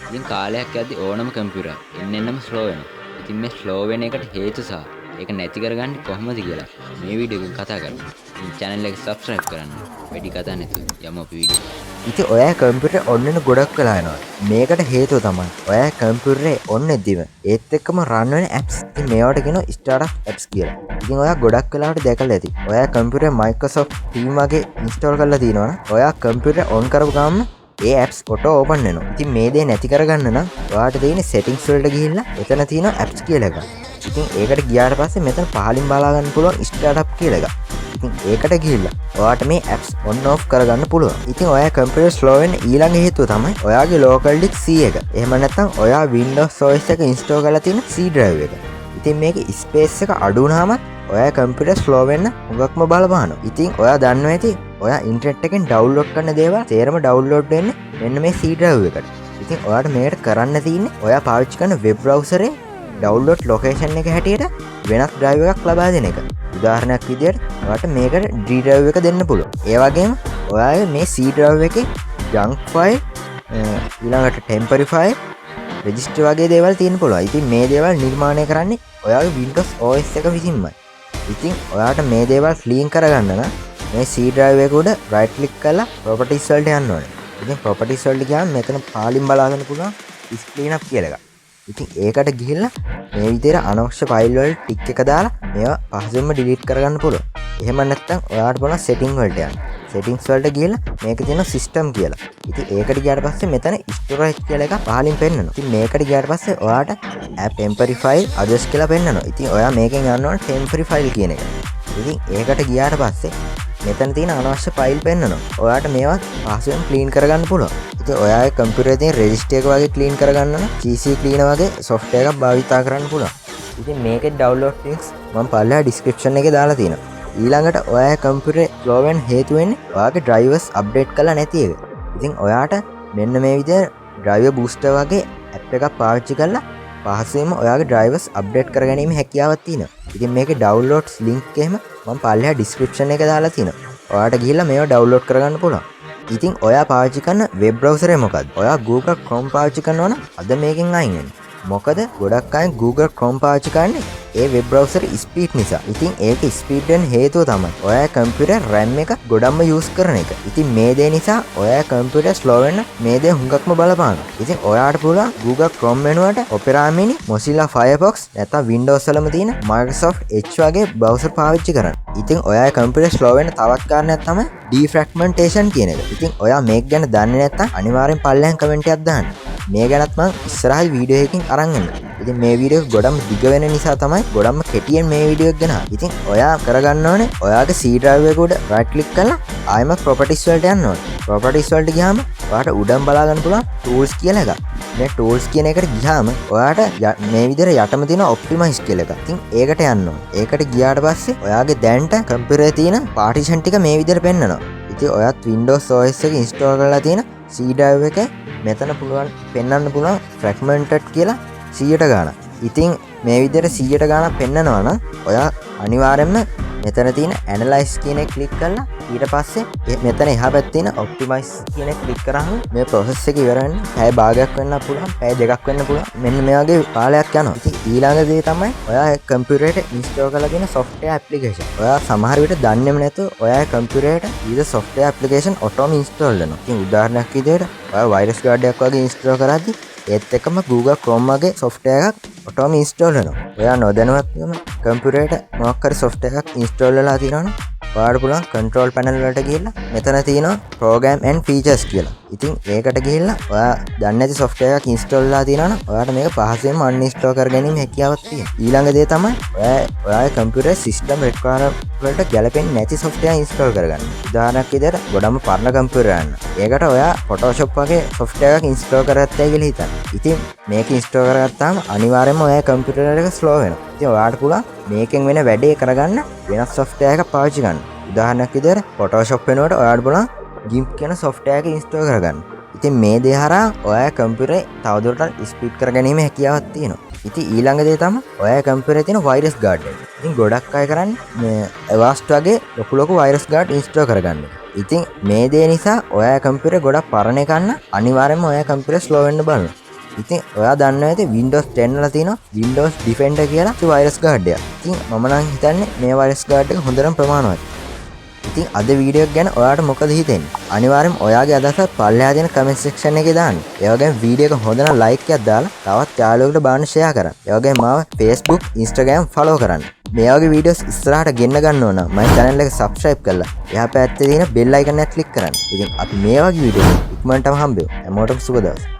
ඉතින් කාලයක් යද්දි ඕනම කම්පියුටර් එන්නෙන්නම ස්ලෝ වෙනවා. ඉතින් මේ ස්ලෝ වෙන එකට හේතු සහ ඒක නැති කරගන්නේ කොහොමද කියලා මේ වීඩියෝ එකෙන් කතා කරනවා. ඉතින් channel එක subscribe කරන්න. වැඩි කතා නැතුව යමු අපි වීඩියෝ එකට. ඉතින් ඔයා කම්පියුටරේ ඔන්න ගොඩක් වෙලා යනවා. මේකට හේතුව තමයි ඔයා කම්පියුටරේ ඔන්න එද්දිම ඒත් එක්කම රන් වෙන apps. ඉතින් මේවට කියනවා startup apps කියලා. ඉතින් ඔයා ගොඩක් වෙලාවට දැකලා ඇති. ඔයා කම්පියුටරේ Microsoft Teams වගේ install කරලා තියෙනවනම් ඔයා කම්පියුටරේ on කරපු ගමන් ඒ apps auto open වෙනවා. ඉතින් මේ දේ නැති කරගන්න නම් ඔයාට තියෙන්නේ settings වලට ගිහිල්ලා එතන තියෙනවා apps කියලා එකක්. ඉතින් ඒකට ගියාට පස්සේ මෙතන පහලින් බලා ගන්න පුළුවන් startup කියලා එකක්. ඉතින් ඒකට ගිහිල්ලා ඔයාට මේ apps on off කරගන්න පුළුවන්. ඉතින් ඔයා කම්පියුටර් slow වෙන්න ඊළඟ හේතුව තමයි ඔයාගේ local disk C එක. එහෙම නැත්නම් ඔයා Windows OS එක install කරලා තියෙන C drive එක. ඉතින් මේකේ space එක අඩු වුණාම ඔයා කම්පියුටර් slow වෙන්න හුඟක්ම බලපානවා. ඉතින් ඔයා දන්නවා ඇති ඔයා ඉන්ටර්නෙට් එකෙන් ඩවුන්ලෝඩ් කරන දේවල් තේරම ඩවුන්ලෝඩ් වෙන්නේ මෙන්න මේ C drive එකට. ඉතින් ඔයාට මේකට කරන්න තියෙන්නේ ඔයා පාවිච්චි කරන වෙබ් බ්‍රවුසරේ ඩවුන්ලෝඩ් ලොකේෂන් එක හැටියට වෙනස් drive එකක් ලබා දෙන එක. උදාහරණයක් විදියට ඔයාට මේකට D drive එක දෙන්න පුළුවන්. ඒ වගේම ඔයාගේ මේ C drive එකේ junk file ඊළඟට temporary file register වගේ දේවල් තියෙන්න පුළුවන්. ඉතින් මේ දේවල් නිර්මාණය කරන්නේ ඔයාගේ Windows OS එක විසින්මයි. ඉතින් ඔයාට මේ දේවල් clean කරගන්න නම් මේ C drive එක උඩ right click කරලා properties වලට යන්න ඕනේ. ඉතින් properties වලට ගියාම මෙතන පාලින් බලා ගන්න පුළුවන් clean up කියලා එකක්. ඉතින් ඒකට ගිහිල්ලා මේ විදිහට අනවශ්‍ය ෆයිල් වල ටික් එක දාලා මේවා පහසුවෙන්ම delete කරගන්න පුළුවන්. එහෙම නැත්නම් ඔයාට බලන්න setting වලට යන්න. settings වලට ගිහලා මේක තියෙන system කියලා. ඉතින් ඒකට ගියාට පස්සේ මෙතන storage කියලා එකක් පහලින් පෙන්නනවා. ඉතින් මේකට ගියාට පස්සේ ඔයාට app temporary file others කියලා පෙන්නනවා. ඉතින් ඔයා මේකෙන් යන්න ඕන temporary file කියන එක. ඉතින් ඒකට ගියාට පස්සේ මෙතන තියෙන අනවශ්‍ය ෆයිල් පෙන්නනවා. ඔයාට මේවා පහසුවෙන් ක්ලීන් කරගන්න පුළුවන්. ඉතින් ඔයාගේ කම්පියුටරේ තියෙන රෙජිස්ටර් එක වගේ ක්ලීන් කරගන්න නම් CC cleaner වගේ software එකක් භාවිතා කරන්න පුළුවන්. ඉතින් මේකේ download links මම පල්ලෙහා description එකේ දාලා තියෙනවා. ඊළඟට ඔයාගේ කම්පියුටරේ slow වෙන්න හේතු වෙන්නේ ඔයාගේ drivers update කරලා නැති එක. ඉතින් ඔයාට මෙන්න මේ විදිහට driver booster වගේ app එකක් පාවිච්චි කරලා පහසුවෙන්ම ඔයාගේ drivers update කරගැනීමේ හැකියාවක් තියෙනවා. ඉතින් මේකේ downloads link එකම මම පල්ලෙහා description එකේ දාලා තියෙනවා. ඔයාට ගිහිල්ලා මේවා download කරගන්න පුළුවන්. ඉතින් ඔයා පාවිච්චි කරන web browser එක මොකක්ද? ඔයා Google Chrome පාවිච්චි කරනවා නම් අද මේකෙන් අයින් වෙන්න. මොකද ගොඩක් අය Google Chrome පාවිච්චි කරන්නේ ඒ web browser speed නිසා. ඉතින් ඒක speed වෙන හේතුව තමයි ඔයාගේ කම්පියුටර් RAM එක ගොඩක්ම use කරන එක. ඉතින් මේ දේ නිසා ඔයාගේ කම්පියුටර් slow වෙන්න මේ දේ හුඟක්ම බලපානවා. ඉතින් ඔයාට පුළුවන් Google Chrome වෙනුවට Opera Mini, Mozilla Firefox නැත්නම් Windows වලම තියෙන Microsoft Edge වගේ browser පාවිච්චි කරන්න. ඉතින් ඔයාගේ කම්පියුටර් slow වෙන්න තවත් කාරණයක් තමයි defragmentation කියන එක. ඉතින් ඔයා මේක ගැන දන්නේ නැත්නම් අනිවාර්යෙන් පල්ලෙහාන් කමෙන්ට් එකක් දාන්න. මේ ගැනත් මම ඉස්සරහදී වීඩියෝ එකකින් අරන් එන්න. ඉතින් මේ වීඩියෝ එක ගොඩක් දිග වෙන නිසා තමයි ගොඩක්ම කෙටියෙන් මේ වීඩියෝ එක ගෙනාවා. ඉතින් ඔයා කරගන්න ඕනේ ඔයාගේ C drive එක උඩ right click කරලා ආයෙම properties වලට යන්න ඕනේ. properties වලට ගියාම ඔයාට උඩම බලා ගන්න පුළුවන් tools කියලා එකක්. මේ tools කියන එකට ගියාම ඔයාට මේ විදිහට යටම තියෙන optimize කියලා එකක්. ඉතින් ඒකට යන්න ඕනේ. ඒකට ගියාට පස්සේ ඔයාගේ දැනට කම්පියුටරේ තියෙන partition ටික මේ විදිහට පෙන්නනවා. ඉතින් ඔයාත් Windows OS එක install කරලා තියෙන C drive එක මෙතන පුළුවන් පෙන්වන්න පුළුවන් fragmented කියලා 100ට ගානක්. ඉතින් මේ විදිහට 100ට ගානක් පෙන්නනවා නම් ඔයා අනිවාර්යයෙන්ම මෙතන තියෙන analyze කියන එක ක්ලික් කරලා ඊට පස්සේ මෙතන එහා පැත්තේ තියෙන optimize කියන එක ක්ලික් කරාම මේ process එක ඉවර වෙන්න පැය භාගයක් වෙන්න පුළුවන්, පැය දෙකක් වෙන්න පුළුවන්. මෙන්න මේ වගේ කාලයක් යනවා. ඉතින් ඊළඟ දේ තමයි ඔයා කම්පියුටරේට install කරලා තියෙන software application. ඔයා සමහර විට දන්නේම නැතුව ඔයා කම්පියුටරේට ඊට software application autom install වෙනවා. ඉතින් උදාහරණයක් විදිහට ඔයා virus guard එකක් වගේ install කරද්දී ඒත් එක්කම Google Chrome වගේ software එකක් autom install වෙනවා. ඔයා නොදැනුවත්වම කම්පියුටරේට මොකක් හරි software එකක් install වෙලා තියෙනවනේ ඔයාට පුළුවන් control panel වලට ගිහිල්ලා මෙතන තියෙනවා program and features කියලා. ඉතින් ඒකට ගිහිල්ලා ඔයා දන්නේ නැති software එකක් install වෙලා තියෙනවා නම් ඔයාට මේක පහසුවෙන්ම uninstall කරගැනීම හැකියාවක් තියෙනවා. ඊළඟ දේ තමයි ඔයාගේ computer system requirement වලට ගැලපෙන්නේ නැති software install කරගන්න. උදාහරණයක් විදිහට ගොඩම පරණ computer ගන්න. ඒකට ඔයා Photoshop වගේ software එකක් install කරගත්තයි කියලා හිතන්න. ඉතින් මේක install කරගත්තාම අනිවාර්යයෙන්ම ඔයාගේ computer එක slow වෙනවා. ඉතින් ඔයාට පුළුවන් මේකෙන් වෙන වැඩේ කරගන්න වෙනස් software එකක් පාවිච්චි කරන්න. උදාහරණයක් විදිහට Photoshop වෙනුවට ඔයාට පුළුවන් GIMP කියන software එක install කරගන්න. ඉතින් මේ දේ හරහා ඔයාගේ කම්පියුටරේ තවදුරටත් ස්පීඩ් කරගැනීමේ හැකියාවක් තියෙනවා. ඉතින් ඊළඟ දේ තමයි ඔයාගේ කම්පියුටරේ තියෙන virus guard එක. ඉතින් ගොඩක් අය කරන්නේ මේ Avast වගේ ලොකු virus guard install කරගන්න. ඉතින් මේ දේ නිසා ඔයාගේ කම්පියුටරේ ගොඩක් පරණ එකක් නම් අනිවාර්යයෙන්ම ඔයාගේ කම්පියුටරේ slow වෙන්න බලනවා. ඉතින් ඔයා දන්න ඇති Windows 10 වල තියෙන Windows Defender කියලා වෛරස් ගාඩ් එකක්. ඉතින් මම නම් හිතන්නේ මේ වෛරස් ගාඩ් එක හොඳටම ප්‍රමාණවත්. ඉතින් අද වීඩියෝ එක ගැන ඔයාට මොකද හිතෙන්නේ? අනිවාර්යෙන්ම ඔයාගේ අදහස පල්ලෙහා තියෙන කමෙන්ට් සෙක්ෂන් එකේ දාන්න. ඒ වගේම වීඩියෝ එක හොඳ නම් ලයික් එකක් දාලා තවත් යාළුවෙකුට බලන්න ෂෙයා කරන්න. ඒ වගේම මාව Facebook, Instagram follow කරන්න. මේ වගේ වීඩියෝස් ඉස්සරහට ගෙන්න ගන්න ඕන නම් මගේ channel එක subscribe කරලා එහා පැත්තේ තියෙන bell icon එක click කරන්න. ඉතින් අපි මේ වගේ වීඩියෝ ඉක්මනටම හම්බෙමු. හැමෝටම සුබ දවස්.